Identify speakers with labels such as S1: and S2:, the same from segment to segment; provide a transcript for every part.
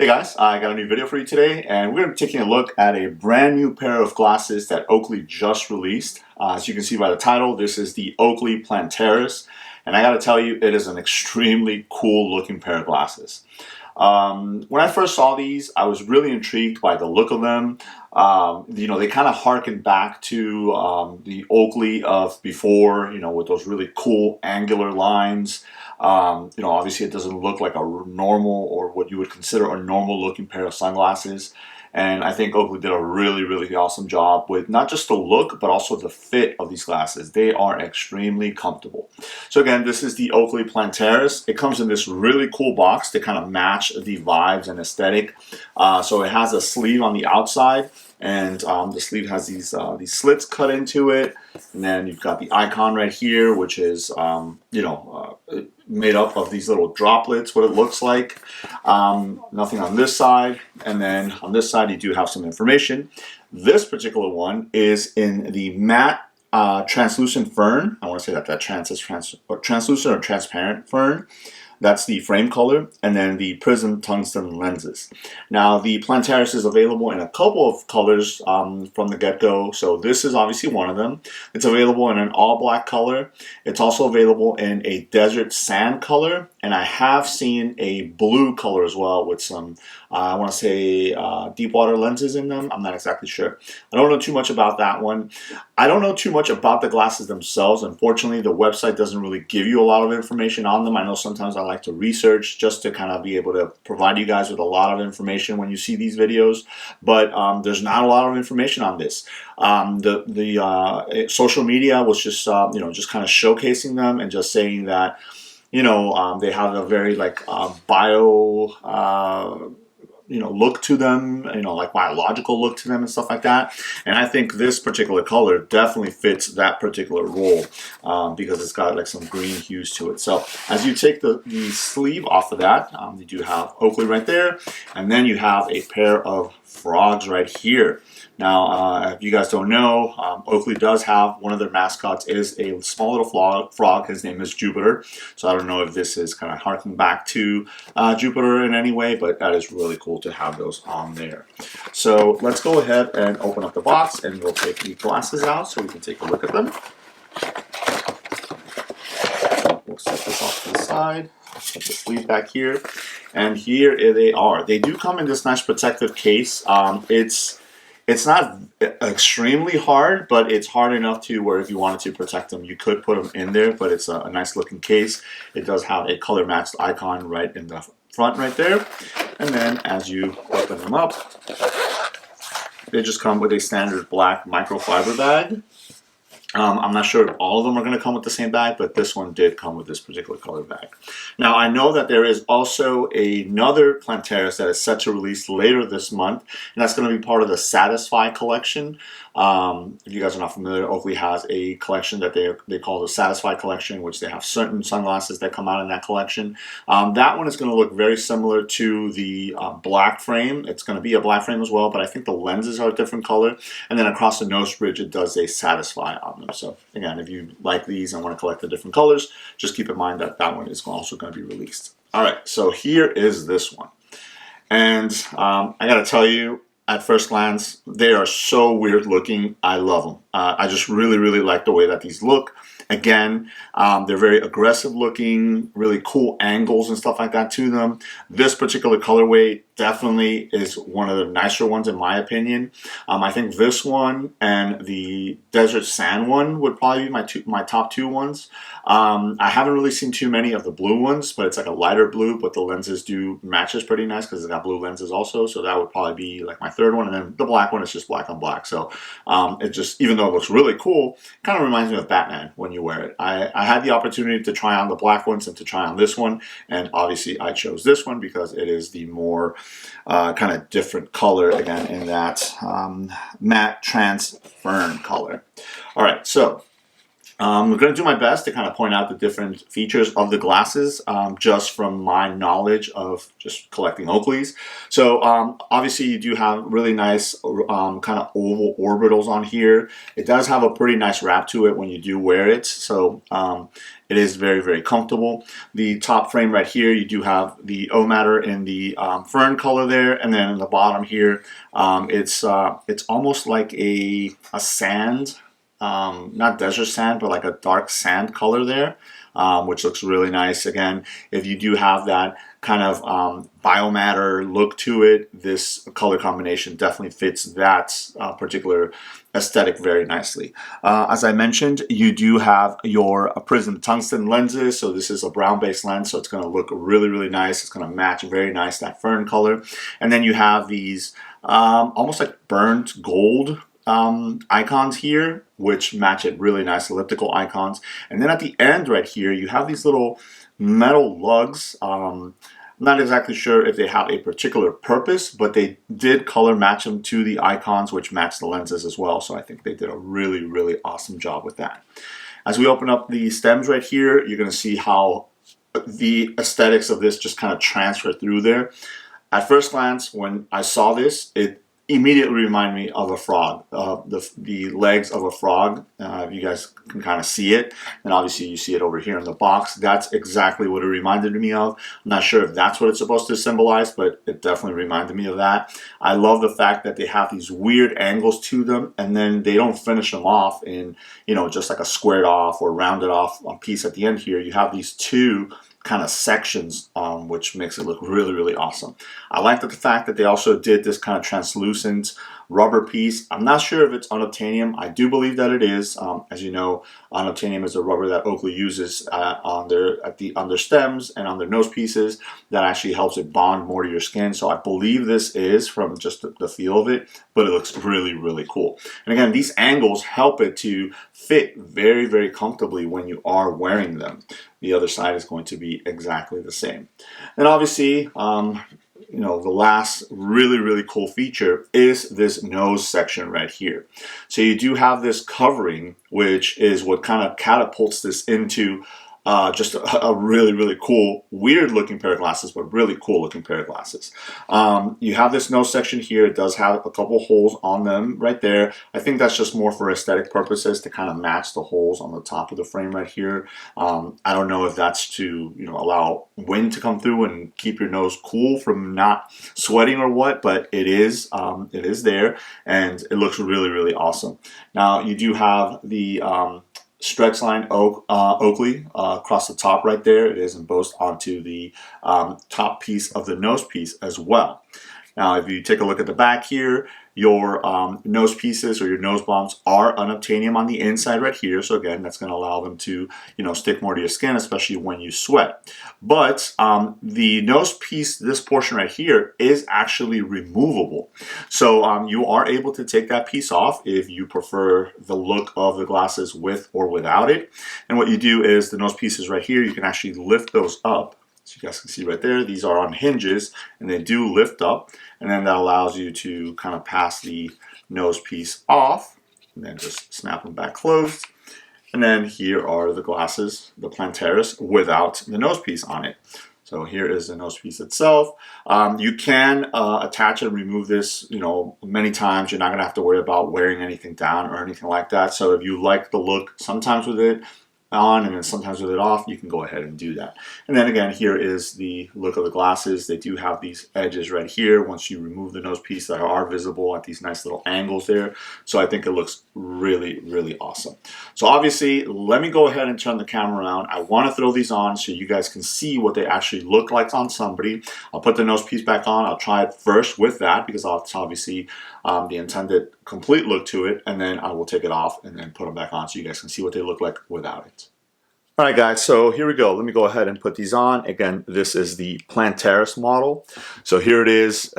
S1: Hey guys, I got a new video for you today, and we're going to be taking a look at a brand new pair of glasses that Oakley just released. As you can see by the title, this is the Oakley Plantaris, and I got to tell you, it is an extremely cool looking pair of glasses. When I first saw these, I was really intrigued by the look of them. They kind of harken back to the Oakley of before, with those really cool angular lines. Obviously it doesn't look like a normal or what you would consider a normal looking pair of sunglasses. And I think Oakley did a really, really awesome job with not just the look, but also the fit of these glasses. They are extremely comfortable. So again, this is the Oakley Plantaris. It comes in this really cool box to kind of match the vibes and aesthetic. So it has a sleeve on the outside, and the sleeve has these slits cut into it. And then you've got the icon right here, which is, made up of these little droplets, what it looks like. Nothing on this side. And then on this side, you do have some information. This particular one is in the matte translucent fern. I want to say that translucent or transparent fern. That's the frame color, and then the Prism Tungsten lenses. Now, the Plantaris is available in a couple of colors from the get-go, so this is obviously one of them. It's available in an all-black color. It's also available in a desert sand color, and I have seen a blue color as well with some, I want to say, deep water lenses in them. I'm not exactly sure. I don't know too much about that one. I don't know too much about the glasses themselves. Unfortunately, the website doesn't really give you a lot of information on them. I know sometimes I like to research just to kind of be able to provide you guys with a lot of information when you see these videos, but there's not a lot of information on this. The social media was just just kind of showcasing them and just saying that they have a very bio look to them, like biological look to them and stuff like that. And I think this particular color definitely fits that particular role because it's got like some green hues to it. So as you take the sleeve off of that, you do have Oakley right there, and then you have a pair of frogs right here. Now, if you guys don't know, Oakley does have one of their mascots is a small little frog. His name is Jupiter. So I don't know if this is kind of harking back to Jupiter in any way, but that is really cool to have those on there. So let's go ahead and open up the box, and we'll take the glasses out so we can take a look at them. We'll set this off to the side. Put the sleeve back here, and here they are. They do come in this nice protective case. It's not extremely hard, but it's hard enough to where if you wanted to protect them, you could put them in there, but it's a nice looking case. It does have a color matched icon right in the front right there. And then as you open them up, they just come with a standard black microfiber bag. I'm not sure if all of them are going to come with the same bag, but this one did come with this particular color bag. Now, I know that there is also another Plantaris that is set to release later this month, and that's going to be part of the Satisfy collection. If you guys are not familiar, Oakley has a collection that they call the Satisfy collection, which they have certain sunglasses that come out in that collection. That one is going to look very similar to the black frame. It's going to be a black frame as well, but I think the lenses are a different color. And then across the nose bridge, it does a Satisfy on them. So again, if you like these and want to collect the different colors, just keep in mind that that one is also going to be released. All right, so here is this one. And I got to tell you, at first glance, they are so weird looking. I love them. I just really, really like the way that these look. Again, they're very aggressive looking, really cool angles and stuff like that to them. This particular colorway definitely is one of the nicer ones in my opinion. I think this one and the Desert Sand one would probably be my top two ones. I haven't really seen too many of the blue ones, but it's like a lighter blue, but the lenses do matches pretty nice because it's got blue lenses also. So that would probably be like my third one. And then the black one is just black on black. So it just, even though it looks really cool, kind of reminds me of Batman when you wear it. I had the opportunity to try on the black ones and to try on this one. And obviously I chose this one because it is the more kind of different color, again, in that Matte Trans Fern color. All right, so I'm going to do my best to kind of point out the different features of the glasses just from my knowledge of just collecting Oakleys. So obviously you do have really nice kind of oval orbitals on here. It does have a pretty nice wrap to it when you do wear it. So it is very, very comfortable. The top frame right here, you do have the O matter in the fern color there. And then in the bottom here, it's almost like a sand. Not desert sand, but like a dark sand color there, which looks really nice. Again, if you do have that kind of biomatter look to it, this color combination definitely fits that particular aesthetic very nicely. As I mentioned, you do have your Prism Tungsten lenses. So this is a brown-based lens, so it's going to look really, really nice. It's going to match very nice that fern color. And then you have these almost like burnt gold icons here, which match it really nice, elliptical icons. And then at the end right here, you have these little metal lugs. I'm not exactly sure if they have a particular purpose, but they did color match them to the icons, which match the lenses as well. So I think they did a really, really awesome job with that. As we open up the stems right here, you're going to see how the aesthetics of this just kind of transfer through there. At first glance, when I saw this, it immediately remind me of a frog, the legs of a frog. You guys can kind of see it, and obviously you see it over here in the box. That's exactly what it reminded me of. I'm not sure if that's what it's supposed to symbolize, but it definitely reminded me of that. I love the fact that they have these weird angles to them, and then they don't finish them off in, you know, just like a squared off or rounded off piece at the end here. You have these two kind of sections, which makes it look really, really awesome. I like the fact that they also did this kind of translucent rubber piece. I'm not sure if it's unobtainium. I do believe that it is. As you know, unobtainium is a rubber that Oakley uses on their stems and on their nose pieces that actually helps it bond more to your skin. So I believe this is from just the feel of it, but it looks really, really cool. And again, these angles help it to fit very, very comfortably when you are wearing them. The other side is going to be exactly the same. And obviously, you know, the last really, really cool feature is this nose section right here. So you do have this covering, which is what kind of catapults this into just a really, really cool, weird looking pair of glasses, but really cool looking pair of glasses. You have this nose section here. It does have a couple holes on them right there. I think that's just more for aesthetic purposes to kind of match the holes on the top of the frame right here. I don't know if that's to, you know, allow wind to come through and keep your nose cool from not sweating or what, but it is there, and it looks really, really awesome. Now you do have the stretch line Oakley across the top right there. It is embossed onto the top piece of the nose piece as well. Now, if you take a look at the back here, your nose pieces or your nose bombs are unobtainium on the inside right here. So again, that's going to allow them to, you know, stick more to your skin, especially when you sweat. But the nose piece, this portion right here, is actually removable. So you are able to take that piece off if you prefer the look of the glasses with or without it. And what you do is the nose pieces right here, you can actually lift those up. So you guys can see right there, these are on hinges and they do lift up, and then that allows you to kind of pass the nose piece off and then just snap them back closed. And then here are the glasses, the Plantaris, without the nose piece on it. So here is the nose piece itself. You can attach and remove this, you know, many times. You're not gonna have to worry about wearing anything down or anything like that. So if you like the look sometimes with it on and then sometimes with it off, you can go ahead and do that. And then again, here is the look of the glasses. They do have these edges right here once you remove the nose piece that are visible at these nice little angles there. So I think it looks really, really awesome. So obviously, let me go ahead and turn the camera around. I want to throw these on so you guys can see what they actually look like on somebody. I'll put the nose piece back on. I'll try it first with that because that's obviously the intended complete look to it, and then I will take it off and then put them back on so you guys can see what they look like without it. All right, guys, so here we go. Let me go ahead and put these on. Again, this is the Plantaris model. So here it is.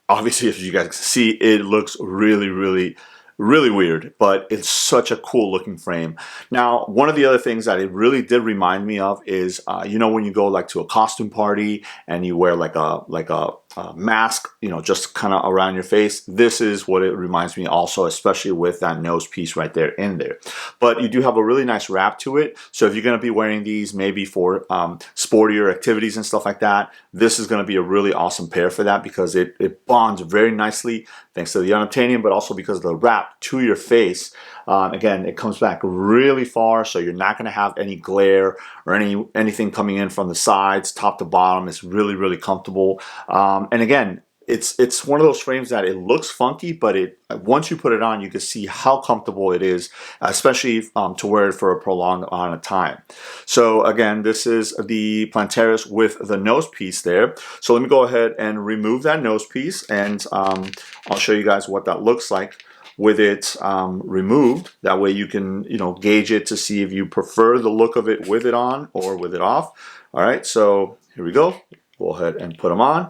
S1: Obviously, as you guys can see, it looks really, really, really weird, but it's such a cool looking frame. Now, one of the other things that it really did remind me of is, you know, when you go like to a costume party and you wear like a mask, you know, just kind of around your face. This is what it reminds me also, especially with that nose piece right there in there. But you do have a really nice wrap to it. So if you're going to be wearing these maybe for sportier activities and stuff like that, this is going to be a really awesome pair for that, because it bonds very nicely thanks to the unobtainium, but also because of the wrap to your face. Again, it comes back really far, so you're not going to have any glare or anything coming in from the sides, top to bottom. It's really, really comfortable. And again, it's one of those frames that it looks funky, but once you put it on, you can see how comfortable it is, especially to wear it for a prolonged amount of time. So again, this is the Plantaris with the nose piece there. So let me go ahead and remove that nose piece, and I'll show you guys what that looks like with it removed. That way you can, you know, gauge it to see if you prefer the look of it with it on or with it off. All right, so here we go. Go ahead and put them on.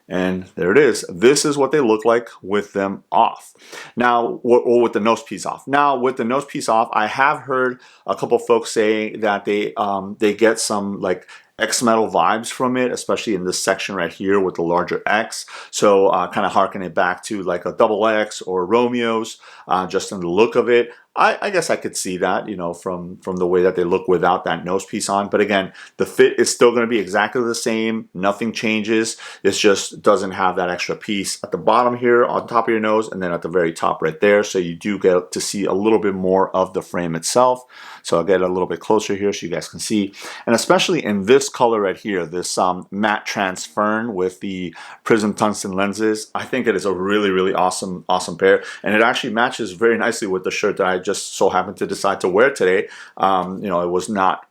S1: And there it is. This is what they look like with them off. Now, or with the nose piece off. Now, with the nose piece off, I have heard a couple folks say that they get some like X metal vibes from it, especially in this section right here with the larger X. So kind of harken it back to like a double X or Romeo's, just in the look of it. I guess I could see that, you know, from the way that they look without that nose piece on. But again, the fit is still going to be exactly the same. Nothing changes. It just doesn't have that extra piece at the bottom here on top of your nose, and then at the very top right there. So you do get to see a little bit more of the frame itself. So I'll get a little bit closer here so you guys can see. And especially in this color right here, this Matte Trans Fern with the Prism Tungsten lenses, I think it is a really, really awesome pair. And it actually matches very nicely with the shirt that I just so happened to decide to wear today. You know, it was not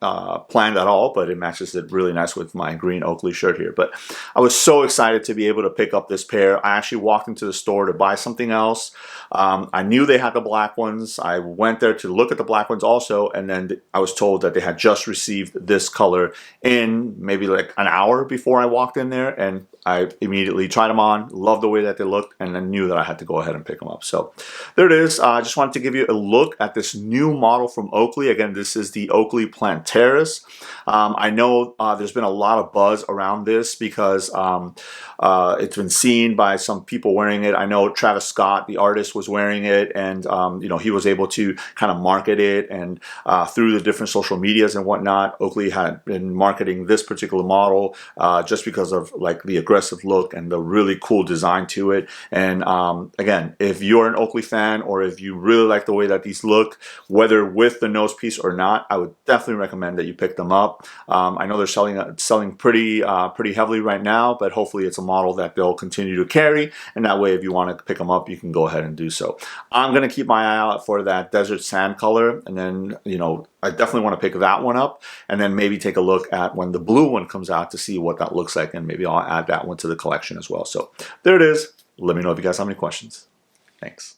S1: planned at all, but it matches it really nice with my green Oakley shirt here. But I was so excited to be able to pick up this pair. I actually walked into the store to buy something else. I knew they had the black ones. I went there to look at the black ones also, and then I was told that they had just received this color in maybe like an hour before I walked in there, and I immediately tried them on, loved the way that they looked, and then knew that I had to go ahead and pick them up. So there it is. I just wanted to give you a look at this new model from Oakley. Again, this is the Oakley Plantaris. I know there's been a lot of buzz around this because it's been seen by some people wearing it. I know Travis Scott, the artist, was wearing it, and you know, he was able to kind of market it, and through the different social medias and whatnot, Oakley had been marketing this particular model just because of like the aggressive look and the really cool design to it. And again, if you're an Oakley fan, or if you really like the way that these look, whether with the nose piece or not, I would definitely recommend that you pick them up. I know they're selling pretty heavily right now, but hopefully it's a model that they'll continue to carry, and that way if you want to pick them up, you can go ahead and do so. I'm going to keep my eye out for that desert sand color, and then, you know, I definitely want to pick that one up, and then maybe take a look at when the blue one comes out to see what that looks like, and maybe I'll add that one to the collection as well. So there it is. Let me know if you guys have any questions. Thanks.